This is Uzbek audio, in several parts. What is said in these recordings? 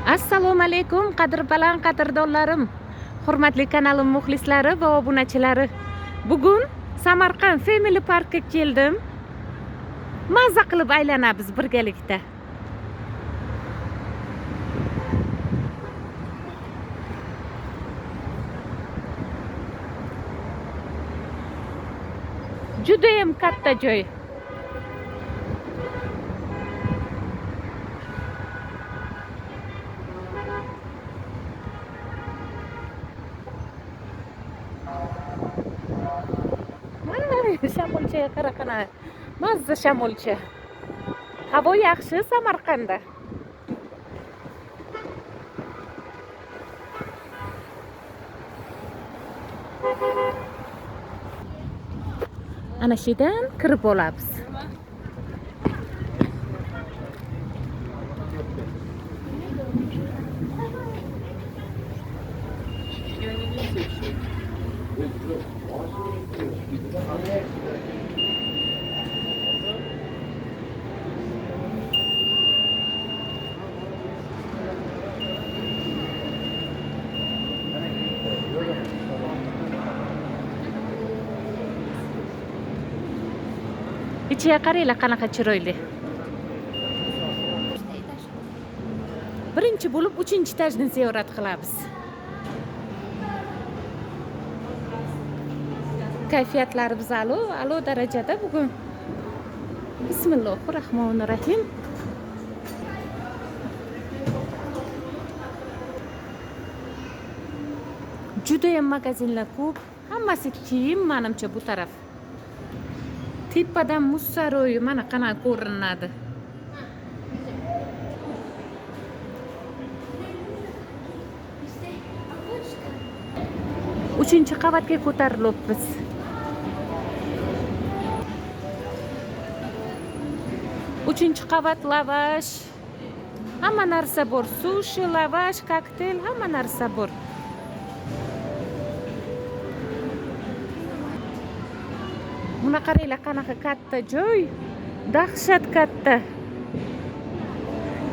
Assalomu alaykum qadrbaland qadrdonlarim, hurmatli kanalim muxlislari va obunachilari. Bugun Samarqand Family Parkga keldim. Mazza qilib aylanamiz birgalikda. Juda ham katta joy. Shamolchaga qaraqana. Mazza shamolcha. Havo yaxshi Samarqandda. Ana shedan kirib olamiz. İçiga qaranglar qanaqa chiroyli. Birinchi bo'lib 3-etajni ziyorat qilamiz. Kayfiyatlarimiz a'lo darajada bugun. Bismillahirrohmanirrohim. Juda ham magazinlar ko'p. Hammasi kiyim menimcha bu taraf. Tepadan muz saroyi mana qanaqa ko'rinadi. Uchinchi qavatga ko'tarilyapmiz. Uchinchi qavat lavash. Hamma narsa bor. Sushi, lavash, kokteyl, hamma narsa bor. Buna qaranglar qanaqa katta joy. Dahshat katta.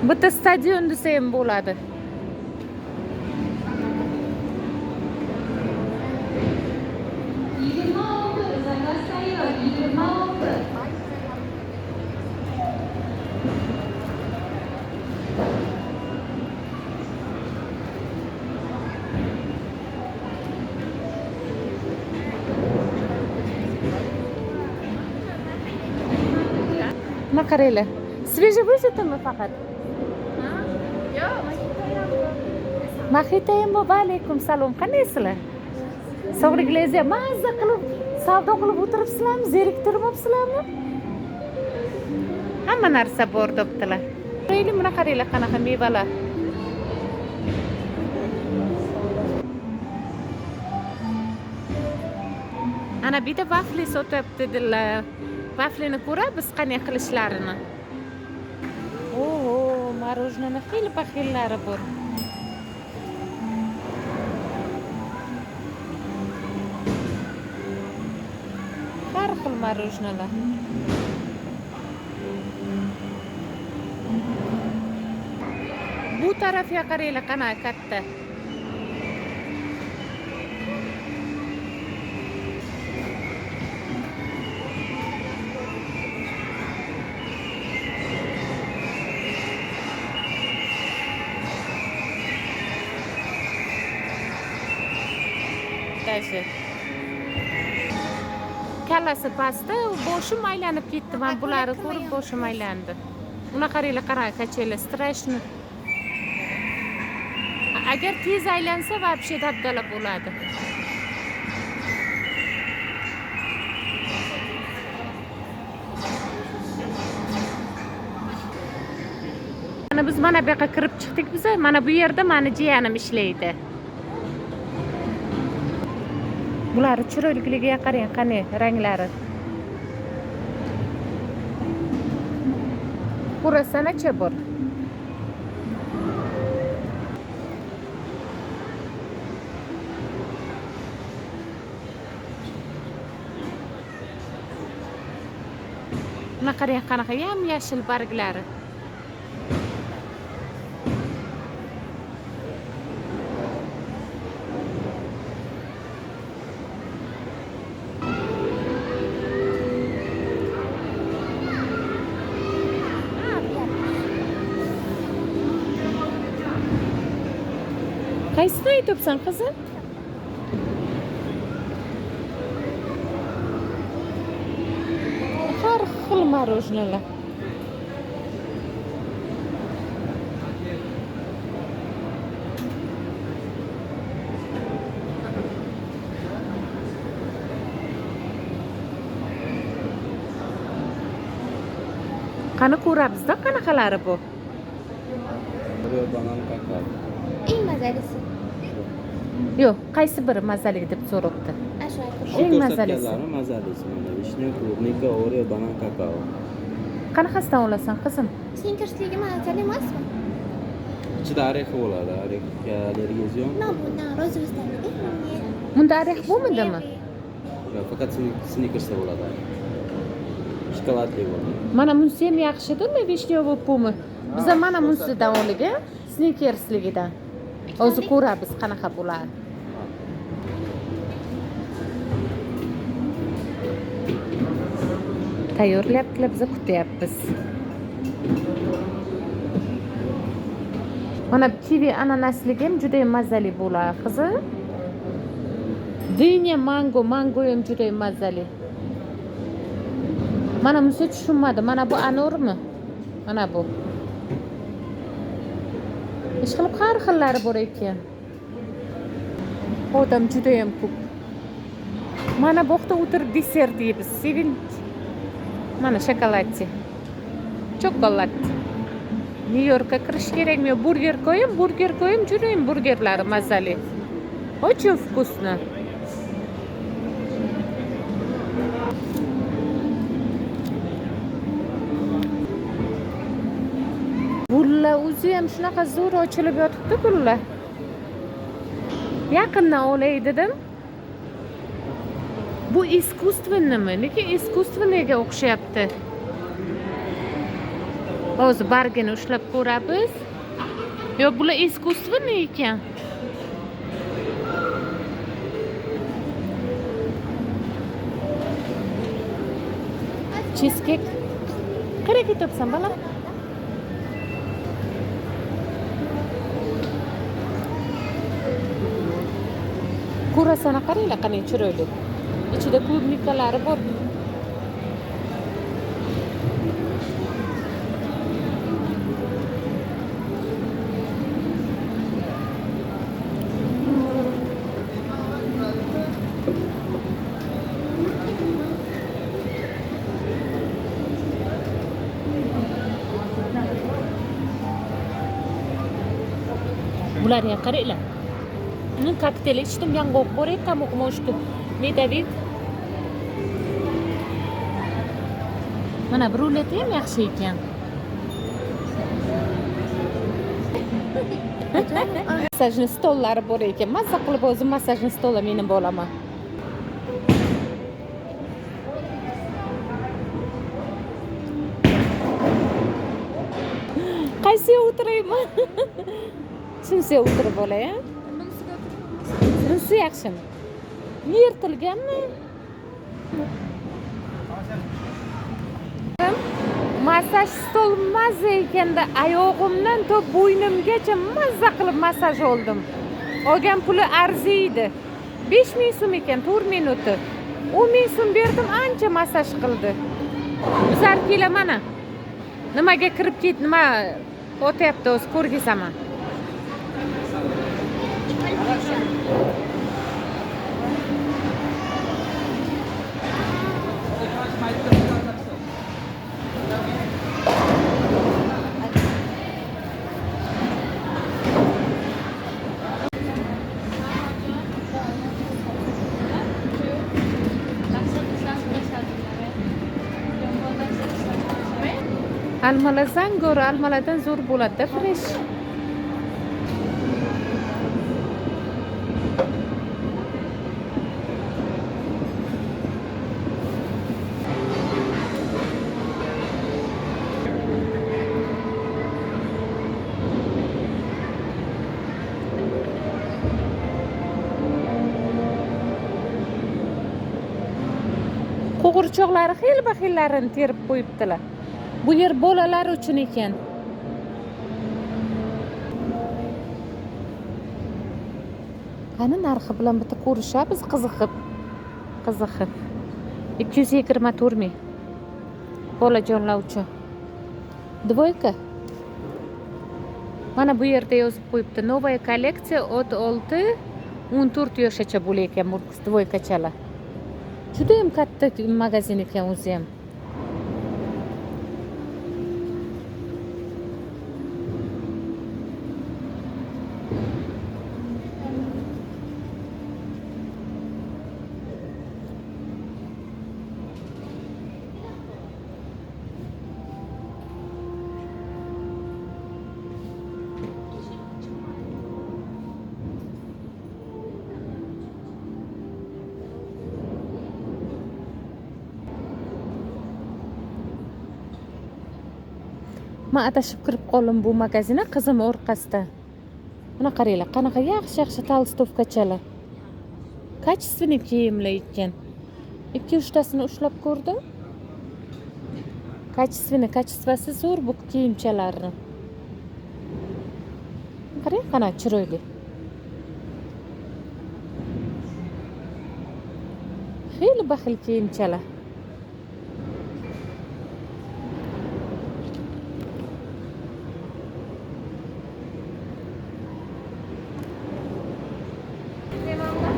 Bitta stadion desa ham bo'ladi. Buna qaranglar. Svejevyejatimi faqat? Yo'q, Mahita ham bor. Alaykum salom. Qandaysizlar? Sog'lig'ingizga mazza qilib savdo qilib o'tiribsizlarmi? Zeriktiribsizlarmi? Hamma narsa bor debdilar. Buna qaranglar qanaqa mevalar. Ana bitta vafli sotyaptilar. Vaflini ko'ramiz qanday qilishlarini. Oho, marojnani xil-xillari bor. Har xil marojnalar. Bu tarafga qaranglar qanaqa katta. Kallasi pastda, boshim aylanib ketdi. Men bularni ko'rib boshim aylandi. Buna qaranglar qanaqa kacheli strashni. Agar tez aylansa, вообще dabdala bo'ladi. Biz mana bu yoqqa kirib chiqdik biz. Mana bu yerda meni jiyanim ishlaydi. Bular chiroyligiga qarang, qani ranglari. Qurasanacha bor. Buna qarang qanaqa yam-yashil barglari. Qaysini aytyapsan qizim? Har xil marojnalar. Qani ko'ramizda qanaqalari bu? Oreo banan kakao. Eng mazalisi. Yo'q, qaysi biri mazali deb so'rabdi. Ashu Eng mazalisi. Ko'rsatganlari mazalisi mana. Vishnya, klubnika, Oreo banan kakao. Qanaqasidan olasan qizim? Sening kirishligi mazali emasmi? Ichida orex bo'ladi. Orexga allergiyangiz yo'qmi? No, bu na rozvo'standagi. Bunda orex bo'lmadimi? Yo'q, faqat snikersda bo'ladi. Shokoladli bo'ladi. Mana bunisi ham yaxshidir, vishnyovoy pumi. Biz mana bunisidan olgan, snekersligidan. O'zi ko'ramiz qanaqa bo'ladi. Tayyorlayaptilar, biz kutyapmiz. Mana kivi ananasligi ham juda ham mazali bo'ladi, qizim. Dinya mango ham juda ham mazali. Mana bunisi tushunmadi. Mana bu anormi? Mana bu. Ishqilib har xillari bor ekan. Odam juda ham ko'p. Mana bu yoqda o'tirib desert yeymiz. Sevinch. Mana shokoladchi. Chokolad. Nyu-Yorkka kirish kerakmi? Burger qo'yim, juda ham burgerlari mazali. Очень вкусно. Gullar o'zi ham shunaqa zo'r ochilib yotibdi gullar. Yaqindan olay dedim. Bu искусственныйmi? Lekin искусственныйga o'xshayapti. Hozir bargini ushlab ko'ramiz. Yo'q, bular искусственный ekan. Cheesecake. Qayerga ketyapsan bolam? Kurasana qaranglar, qanday chiroyli. Ichida klubnikalari bor. Bularga qaranglar. Bunun kokteyli içtim, yang'oq bor edi, tamuqim o'chdi. Medavit. Mana bir ruleti ham yaxshi ekan. Massajni stollari bor ekan. Mazza qilib o'zim massajni stolla mening bolaman. Qaysiga o'tirayman? Shunisiga o'tirib olay, ha? Bunisi yaxshimi? Yirtilganmi? Massaj stol mazza ekanda oyog'imdan to bo'ynimgacha mazza qilib massaj oldim. Olgan puli arziydi. 5000 so'm ekan 4 minuti. 10000 so'm berdim, ancha massaj qildi. Bizlar kela mana. Nimaga kirib ket, nima o'tyapti o'z ko'rgizaman. Almalardan ko'ra almalardan zo'r bo'ladi-da, fresh. Qo'g'irchoqlari xilba-xillarini terib qo'yibdilar. Bu yer bolalar uchun ekan. Qani narxi bilan bitta ko'rishamiz qiziqib. 224 ming. Bolajonlar uchun. Dvoyka. Mana bu yerda yozib qo'yibdi. Novaya kolleksiya od 6-14 yoshgacha bo'lar ekan bu dvoykachalar. Juda ham katta magazin ekan o'zi ham. Men adashib kirib qoldim bu magazinga qizim orqasida. Mana qaranglar, qanaqa yaxshi talstovkachalar. Качественный kiyimlar ekan. 2-3 tasini ushlab ko'rdim. Kачествоsi zo'r bu kiyimchalarni. Qarang, qanaqa chiroyli. Xeyli baxil kiyimchalar.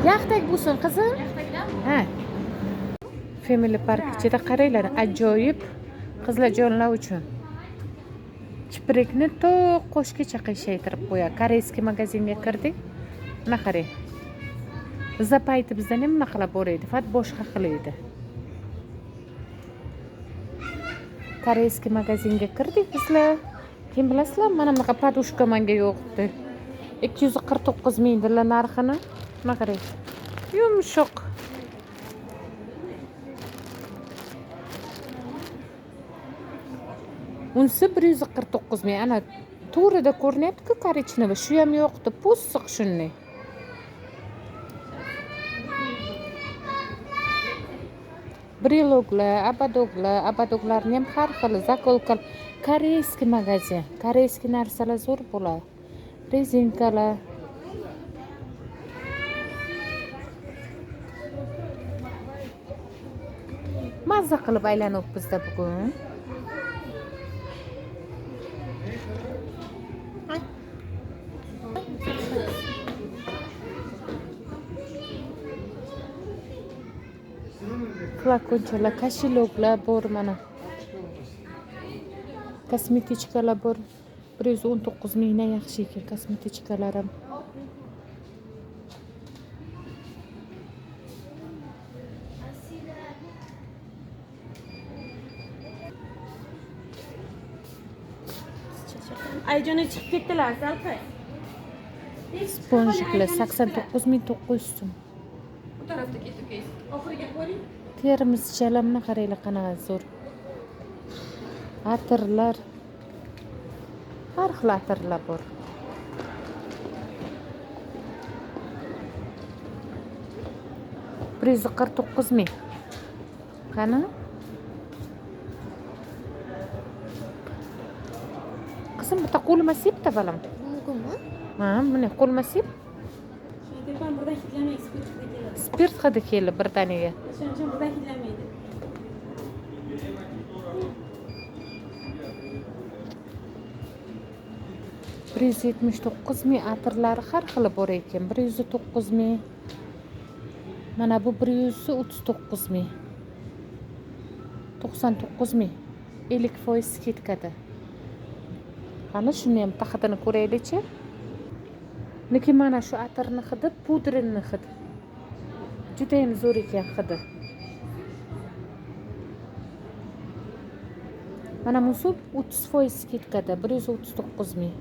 Yaxtak bo'lsin qizim. Ha. Family Park ichida qaranglar, ajoyib qizlarjonlar uchun. Kiprikni to qo'shgacha qiyshaytirib qo'yadi. Koreyskiy magazinga kirdik. Mana qarang. Bizda payti bizdan ham nima qilib boraydi, faqat boshqa xil edi. Koreyskiy magazinga kirdik bizlar. Kim bilasizlar, mana bunaqa podushka menga yo'qdi. 249 ming dollar narxini. Mana qarang. Yumshoq. Unisi 149 ming. Ana to'rida ko'rinyapti-ku korechnevi. Shu ham yo'qdi, po'ssiq shunday. Briloglar, abadoglarni ham har xil zakolkal. Koreyskiy magazin. Koreyskiy narsalar zo'r bo'ladi. Rezinkalar. Mazza qilib aylanib bizda bugun. Flakonchalar, kashiloklar bor mana. Kosmetichkalar bor. 119 mingdan yaxshi ekan kosmetichkalar ham. Ayjona chiqib ketdilar, Zalqay. Sponjiklar 89.900 so'm. Bu tarafda ketib keyin. Oxiriga qo'ying. Termizchalarni qaranglar qanaqa zo'r. Atirlar. Har xil atirlar bor. Priz 49 ming. Qani? Qizim bitta qo'lima septa balam. Mumkinmi? Ha, mana qo'lima sep. Telefon birdan hidlamaydi, keladi. Spirt hidi keldi birdaniga. Shuning uchun birdan hidlamaydi. Priz 79 ming atirlari har xili bor ekan. 109 ming. Mana bu 139 ming. 99 ming. 50% sketkada. Qani shuni ham taqatini ko'raylik-chi. Lekin mana shu atirni hidi, pudrini hidi. Juda ham zo'r ekan hidi. Mana musu 30% sketkada 139 ming.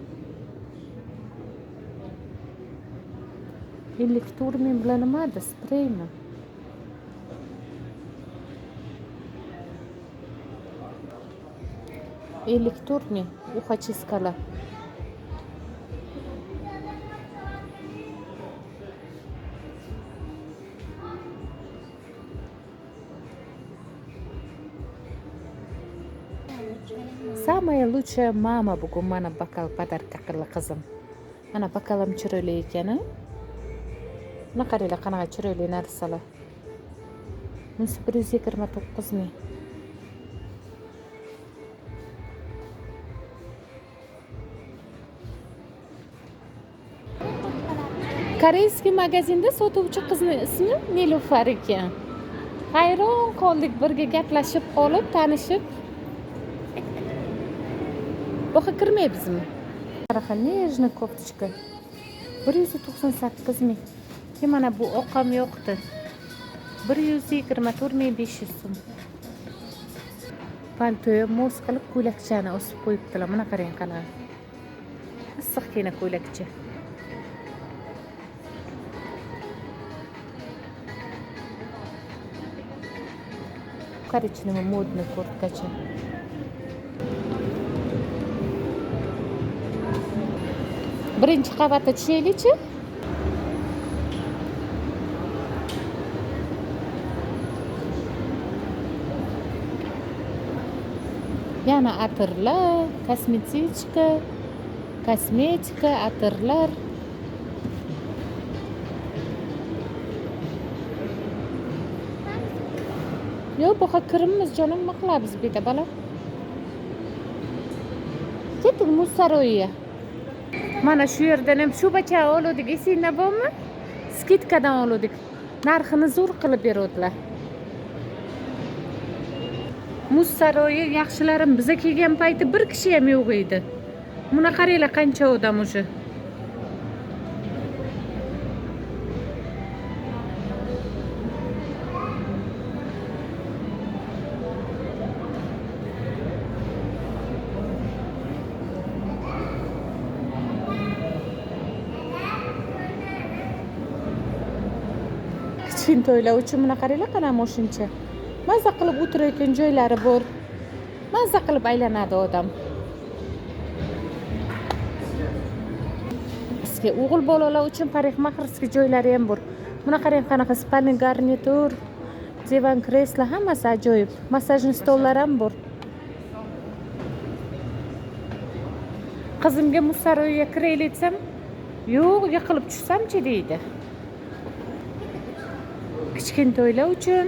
54 ming bilan nimada spreymi? Elektorni uxachiskalar. Самая лучшая мама bugun mana bakal podarka qildi qizim. Mana bakalim chiroyli ekan. Buni qaranglar, qanaqa chiroyli narsalar. Bunisi 129 ming. Koreyskiy magazinda sotuvchi qizning ismi Nilufar ekan. Hayron qoldik, birga gaplashib qolib, tanishib. Boqa kirmaybizmi? Qanaqa nejniy koftochka. 198 ming. Mana bu oqam yo'qdi. 124.500 so'm. Paltoya mos qilib ko'ylakchani osib qo'yibdilar. Mana qarang qanaqa. Issiqqina ko'ylakcha. Коричневый модный курткача. Birinchi qavatda tushaylik-chi. Yana atirlar, kosmetika, atirlar. Yo, boqa kirimiz jonim, nima qilamiz bu yerda bola? Ketdik Muz saroyiga. Mana shu yerdan ham shu bacha oldik, esingda bormi? Skidkadan oldik. Narxini zo'r qilib beradilar. Muz saroyi yaxshilarim, biza kelgan payti bir kishi ham yo'q edi. Buni qaranglar, qancha odam o'sha. Kichkintoylar uchun buni qaranglar, qana moshincha. Mazza qilib o'tirayotgan joylari bor. Mazza qilib aylanadi odam. Bizga o'g'il bolalar uchun parixmaxirskiy joylari ham bor. Buni qarang, qanaqa spalniy garnitur, divan kreslo, hammasi ajoyib. Massajni stollari ham bor. Qizimga Muz saroyiga kiraylik desam, yo'q, yiqilib tushsam-chi deydi. Kichkintoylar uchun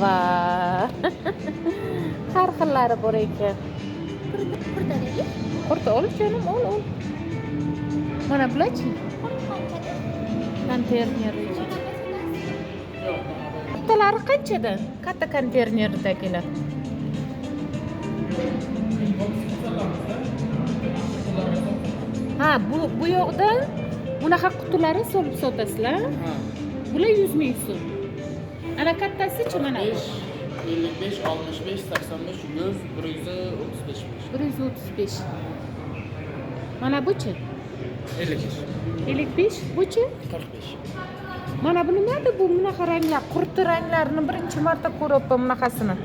va har xillari bor ekan. Qurta ol jonim, ol. Mana bularchi? Konteyner. Kattalari qanchadan? Katta konteynerdagilar. Ha, bu yoqda bunaqa qutilari solib sotasizlar? Ha. Bular 100 ming so'm. Ana kattasi-chi mana bu? 55, 65, 85, 100, 135. 135. Mana buchi? 55. 55, buchi? 45. Mana bu nimada bu bunaqa ranglar? Qurti ranglarini birinchi marta ko'ryapman bunaqasini.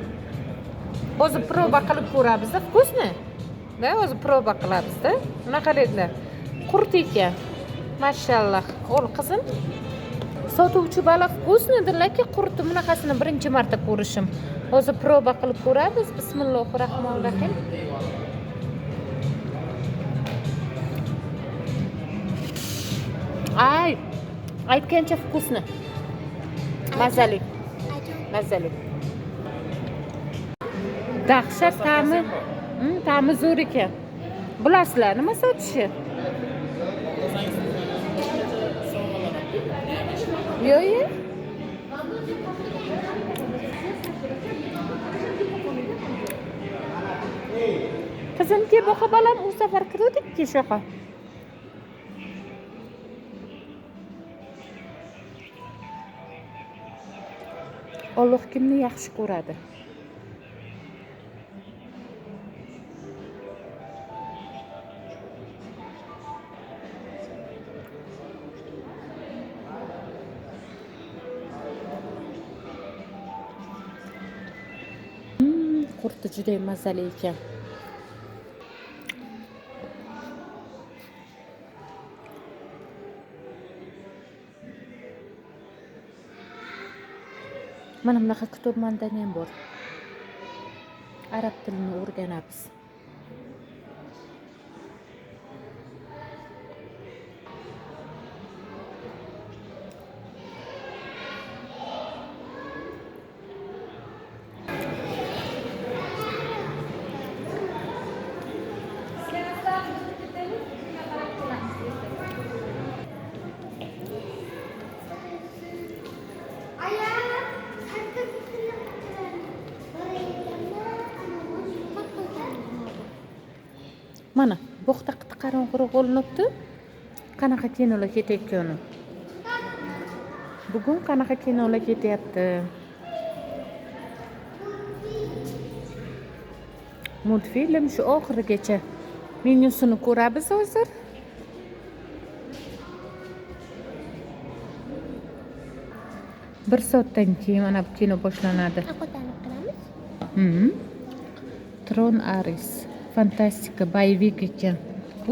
O'zi proba qilib ko'ramiz-da, vkusni. Da, o'zi proba qilamiz-da. Bunaqaliklar. Qurt ekan. Mashallah. Ol qizim. Sotuvchi bola vkusnidirlar-ki, qurti bunaqasini birinchi marta ko'rishim. O'zi proba qilib ko'ramiz. Bismillahirrohmanirrohim. Ay, aytgancha vkusni. Mazali. Dahshat ta'mi. Ta'mi zo'r ekan. Bilasizlar, nima sotishi? Yo'q. Qizimga boqa bolam u safar kirdik-ki shoqa. Alloh kimni yaxshi ko'radi. Qurti juda mazali ekan. Mana bunaqa kitobmandan ham bor. Arab tilini o'rganamiz. Mana bo'xta qarong'iroq olinibdi. Qanaqa kinolar ketayotgani. Bugun qanaqa kinolar ketyapti? Multfilm shu oxirigacha. Menyusini ko'ramiz hozir. Bir soatdan keyin mana bu kino boshlanadi. Ovqatlanib qilamiz. Tron Aris. Fantastika boyvik ekan.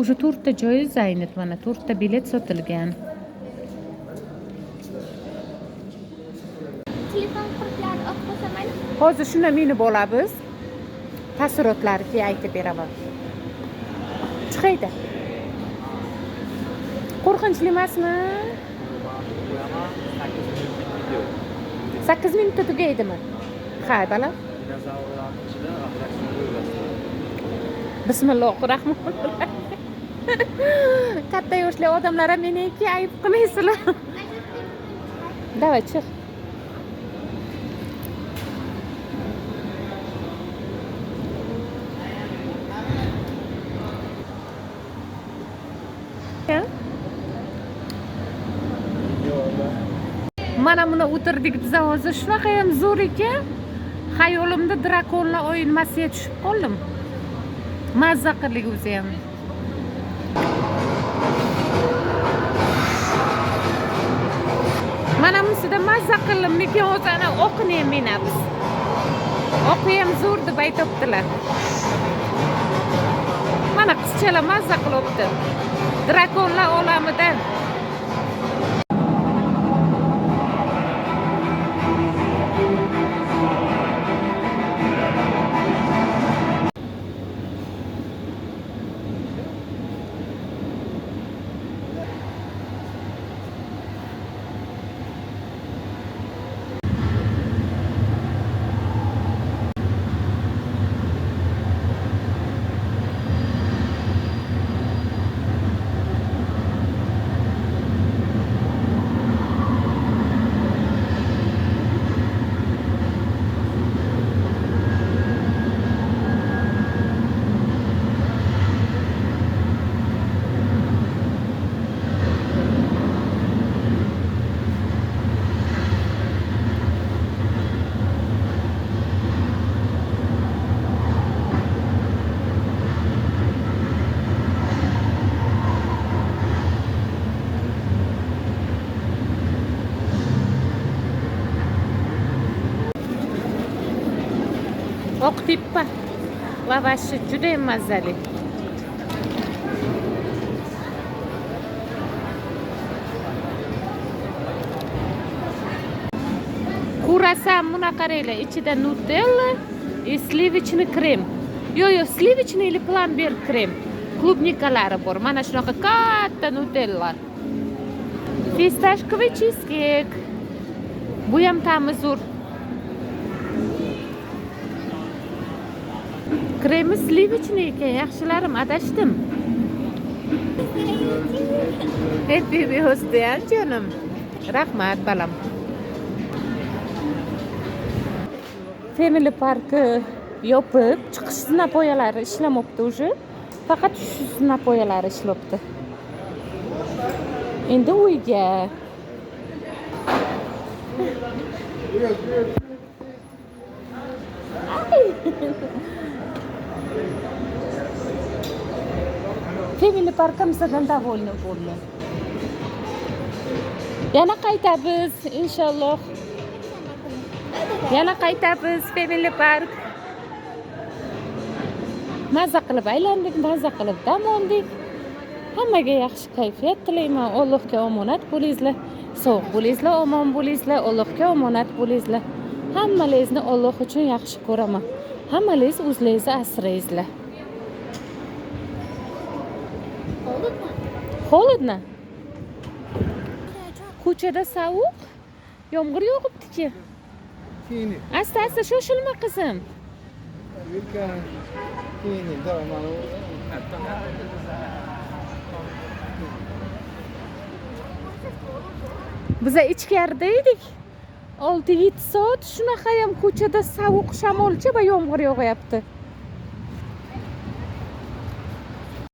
Уже 4 ta joyi zaynat, mana 4 ta bilet sotilgan. Telefon qurtlarni olib qo'ysam mayli? Hozir shuni minib olamiz. Taassurotlari keyin aytib beraman. Chiqaydi. Qo'rqinchli emasmi? 8 minutda tugaydimi? Ha, bala. Bismillahirrohmanirrohim. Katta yoshli odamlar ham meniki ayb qilmaysizlar. Davay chiq. Mana buni o'tirdik biz hozir. Shunaqa ham zo'r ekan. Xayolimda drakonlar o'yinmasiga tushib qoldim. Mazza qildik o'zi ham. Mana bunisida mazza qildim, lekin hozir ana o'qini ham minamiz. O'qi ham zo'r deb aytibdilar. Mana qizchalar mazza qilibdi. Drakonlar olamida. Oqtepa lavashi juda ham mazali. Kurasan buna qaranglar, ichida Nutella, slivichni krem. Yo'q, slivichni или plomber krem. Klubnikalari bor. Mana shunaqa katta Nutella. Fistashkoviy cheesecake. Bu ham ta'mi zo'r. Kremi slivichni ekan, yaxshilarim adashdim. Happy birthday jonim. Rahmat balam. Family Park'ı yopib, chiqish zinapoyalari ishlamoqda уже. Faqat shu zinapoyalari ishlabdi. Endi uyga. Family Park'ga misadan davolni bo'ldi. Yana qaytamiz inshaalloh. Yana qaytamiz Family Park. Mazza qilib aylandik, mazza qilib dam oldik. Hammaga yaxshi kayfiyat tilayman. Allohga omonat bo'linglar. Sog' bo'linglar, omon bo'linglar. Allohga omonat bo'linglar. Hammalaringizni Alloh uchun yaxshi ko'raman. Hammalaringiz o'zlaringizni asraysizlar. Холодно? Холодно? Ko'chada sovuq. Yomg'ir yog'ibdi-ki. Keyin. Asta shoshilma qizim. Vilka. Keyin davom Biz ichkarida edik. 6-7 soat shunaqa ham ko'chada sovuq shamolchi va yomg'ir yog'yapti.